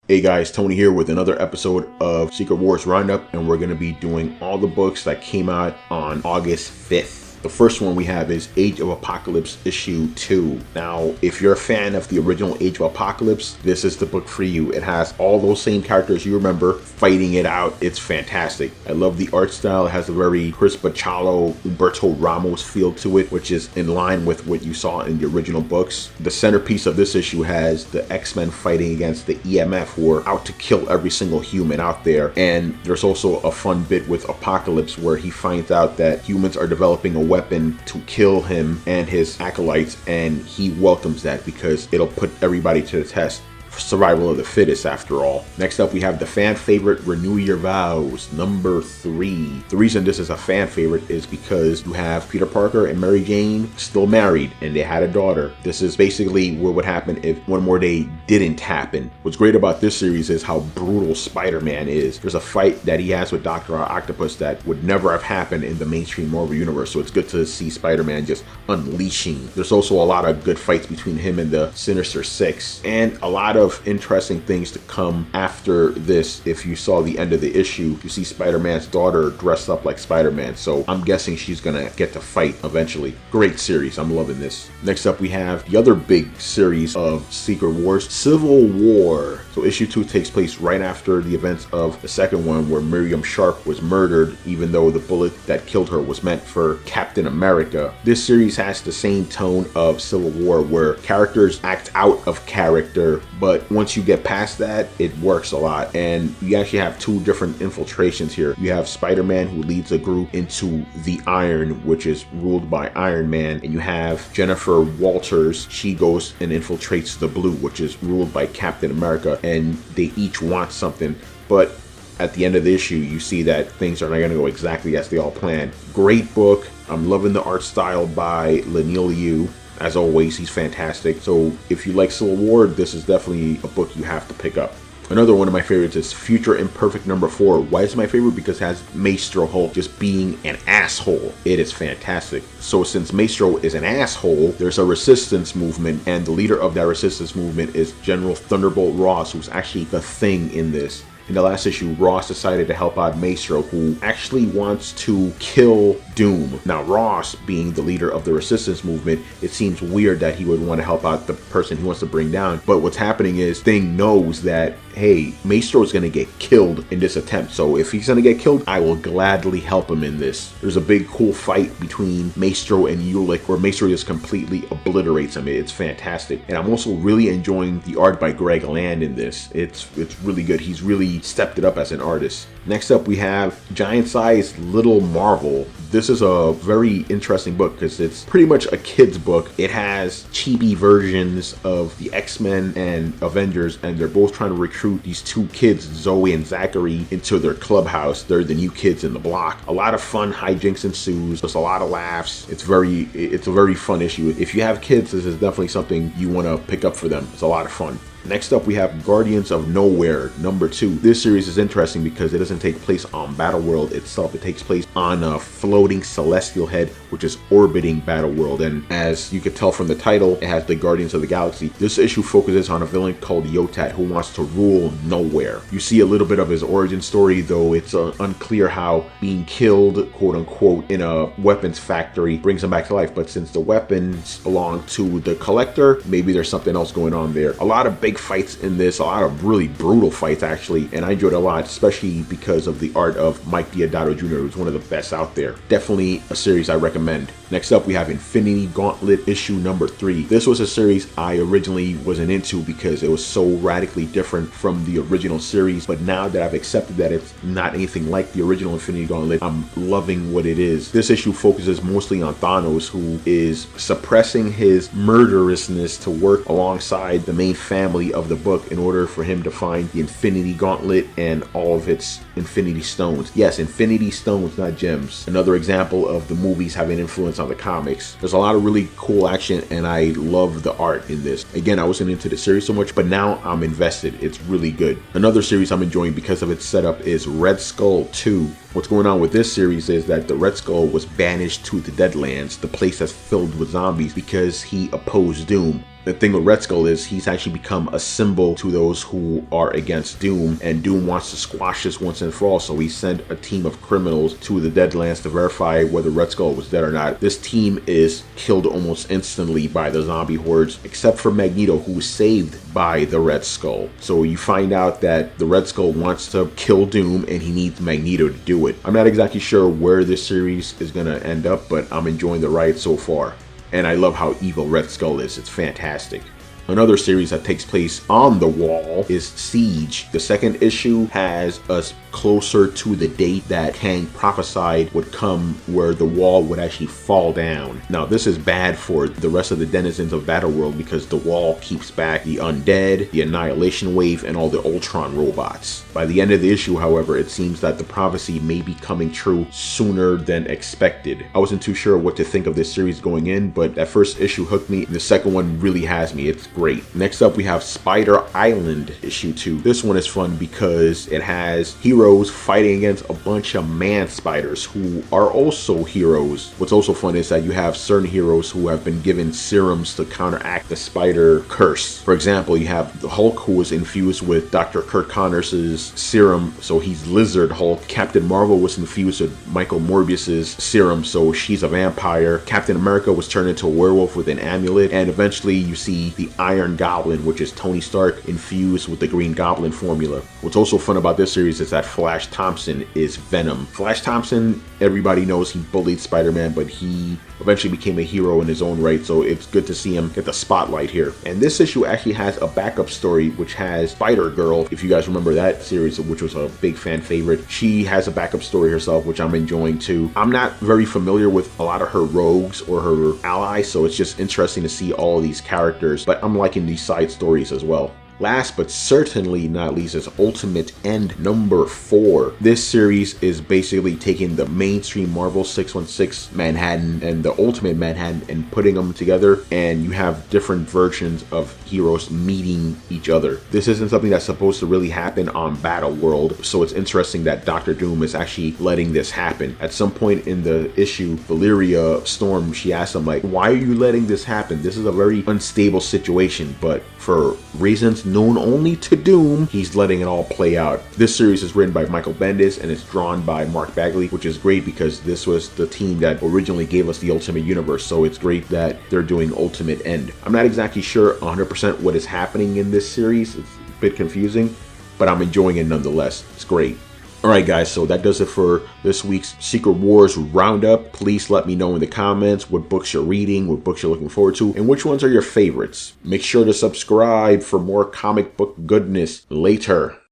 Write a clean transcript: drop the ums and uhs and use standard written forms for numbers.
Hey guys, Tony here with another episode of Secret Wars Roundup, and we're going to be doing all the books that came out on August 5th. The first one we have is Age of Apocalypse issue 2. Now, if you're a fan of the original Age of Apocalypse, this is the book for you. It has all those same characters you remember fighting it out. It's fantastic. I love the art style. It has a very Chris Bachalo, Humberto Ramos feel to it, which is in line with what you saw in the original books. The centerpiece of this issue has the X-Men fighting against the EMF, who are out to kill every single human out there. And there's also a fun bit with Apocalypse where he finds out that humans are developing a weapon to kill him and his acolytes, and he welcomes that because it'll put everybody to the test. Survival of the fittest, after all. Next up, we have the fan favorite Renew Your Vows, number 3. The reason this is a fan favorite is because you have Peter Parker and Mary Jane still married, and they had a daughter. This is basically what would happen if One More Day didn't happen. What's great about this series is how brutal Spider-Man is. There's a fight that he has with Dr. Octopus that would never have happened in the mainstream Marvel universe, so it's good to see Spider-Man just unleashing. There's also a lot of good fights between him and the Sinister Six, and a lot of interesting things to come after this. If you saw the end of the issue, you see Spider-Man's daughter dressed up like Spider-Man, so I'm guessing she's gonna get to fight eventually. Great series, I'm loving this. Next up, we have the other big series of Secret Wars, Civil War. So issue 2 takes place right after the events of the second one, where Miriam Sharp was murdered, even though the bullet that killed her was meant for Captain America. This series has the same tone of Civil War, where characters act out of character, but once you get past that, it works a lot. And you actually have two different infiltrations here. You have Spider-Man, who leads a group into the Iron, which is ruled by Iron Man, and you have Jennifer Walters. She goes and infiltrates the Blue, which is ruled by Captain America, and they each want something. But at the end of the issue, you see that things are not going to go exactly as they all planned. Great book. I'm loving the art style by Lanil Yu. As always, he's fantastic. So if you like Civil War, this is definitely a book you have to pick up. Another one of my favorites is Future Imperfect number 4. Why is it my favorite? Because it has Maestro Hulk just being an asshole. It is fantastic. So since Maestro is an asshole, there's a resistance movement, and the leader of that resistance movement is General Thunderbolt Ross, who's actually the Thing in this. In the last issue, Ross decided to help out Maestro, who actually wants to kill Doom. Now, Ross, being the leader of the resistance movement, it seems weird that he would want to help out the person he wants to bring down. But what's happening is Thing knows that, hey, Maestro is going to get killed in this attempt. So if he's going to get killed, I will gladly help him in this. There's a big cool fight between Maestro and Ulick, where Maestro just completely obliterates him. It's fantastic. And I'm also really enjoying the art by Greg Land in this. It's really good. He's really stepped it up as an artist. Next up, we have Giant Size Little Marvel. This is a very interesting book because it's pretty much a kid's book. It has chibi versions of the X-Men and Avengers, and they're both trying to recruit these two kids, Zoe and Zachary, into their clubhouse. They're the new kids in the block. A lot of fun hijinks ensues. There's a lot of laughs. It's a very fun issue. If you have kids, this is definitely something you want to pick up for them. It's a lot of fun. Next up, we have Guardians of Nowhere, number 2. This series is interesting because it doesn't take place on Battleworld itself. It takes place on a floating celestial head, which is orbiting Battleworld. And as you can tell from the title, it has the Guardians of the Galaxy. This issue focuses on a villain called Yotat, who wants to rule nowhere. You see a little bit of his origin story, though it's unclear how being killed, quote unquote, in a weapons factory brings him back to life. But since the weapons belong to the Collector, maybe there's something else going on there. A lot of big fights in this, a lot of really brutal fights actually, and I enjoyed it a lot, especially because of the art of Mike Deodato Jr., who's one of the best out there. Definitely a series I recommend. Next up, we have Infinity Gauntlet issue number 3. This was a series I originally wasn't into because it was so radically different from the original series, but now that I've accepted that it's not anything like the original Infinity Gauntlet, I'm loving what it is. This issue focuses mostly on Thanos, who is suppressing his murderousness to work alongside the main family of the book in order for him to find the Infinity Gauntlet and all of its Infinity Stones. Yes, Infinity Stones, not gems. Another example of the movies having influence on the comics. There's a lot of really cool action, and I love the art in this. Again, I wasn't into the series so much, but now I'm invested. It's really good. Another series I'm enjoying because of its setup is Red Skull 2. What's going on with this series is that the Red Skull was banished to the Deadlands, the place that's filled with zombies, because he opposed Doom. The thing with Red Skull is he's actually become a symbol to those who are against Doom, and Doom wants to squash this once and for all, so he sent a team of criminals to the Deadlands to verify whether Red Skull was dead or not. This team is killed almost instantly by the zombie hordes, except for Magneto, who was saved by the Red Skull. So you find out that the Red Skull wants to kill Doom, and he needs Magneto to do it. I'm not exactly sure where this series is going to end up, but I'm enjoying the ride so far. And I love how evil Red Skull is. It's fantastic. Another series that takes place on the wall is Siege. The second issue has us closer to the date that Kang prophesied would come, where the wall would actually fall down. Now this is bad for the rest of the denizens of Battleworld because the wall keeps back the undead, the Annihilation Wave, and all the Ultron robots. By the end of the issue, however, it seems that the prophecy may be coming true sooner than expected. I wasn't too sure what to think of this series going in, but that first issue hooked me. The second one really has me. It's great. Next up, we have Spider Island issue 2. This one is fun because it has heroes fighting against a bunch of man spiders who are also heroes. What's also fun is that you have certain heroes who have been given serums to counteract the spider curse. For example, you have the Hulk, who was infused with Dr. Kurt Connors' serum, so he's Lizard Hulk. Captain Marvel was infused with Michael Morbius's serum, so she's a vampire. Captain America was turned into a werewolf with an amulet, and eventually you see the Iron Goblin, which is Tony Stark infused with the Green Goblin formula. What's also fun about this series is that Flash Thompson is Venom. Flash Thompson, everybody knows he bullied Spider-Man, but he eventually became a hero in his own right, so it's good to see him get the spotlight here. And this issue actually has a backup story which has Spider-Girl, if you guys remember that series, which was a big fan favorite. She has a backup story herself, which I'm enjoying too. I'm not very familiar with a lot of her rogues or her allies, so it's just interesting to see all of these characters, but I'm liking these side stories as well. Last but certainly not least is Ultimate End number 4. This series is basically taking the mainstream Marvel 616 Manhattan and the Ultimate Manhattan and putting them together, and you have different versions of heroes meeting each other. This isn't something that's supposed to really happen on Battleworld, so it's interesting that Doctor Doom is actually letting this happen. At some point in the issue, Valeria Storm, she asks him, like, why are you letting this happen? This is a very unstable situation, but for reasons known only to Doom, he's letting it all play out. This series is written by Michael Bendis and it's drawn by Mark Bagley, which is great because this was the team that originally gave us the Ultimate Universe, so it's great that they're doing Ultimate End. I'm not exactly sure 100% what is happening in this series. It's a bit confusing, but I'm enjoying it nonetheless. It's great. Alright guys, so that does it for this week's Secret Wars Roundup. Please let me know in the comments what books you're reading, what books you're looking forward to, and which ones are your favorites. Make sure to subscribe for more comic book goodness later.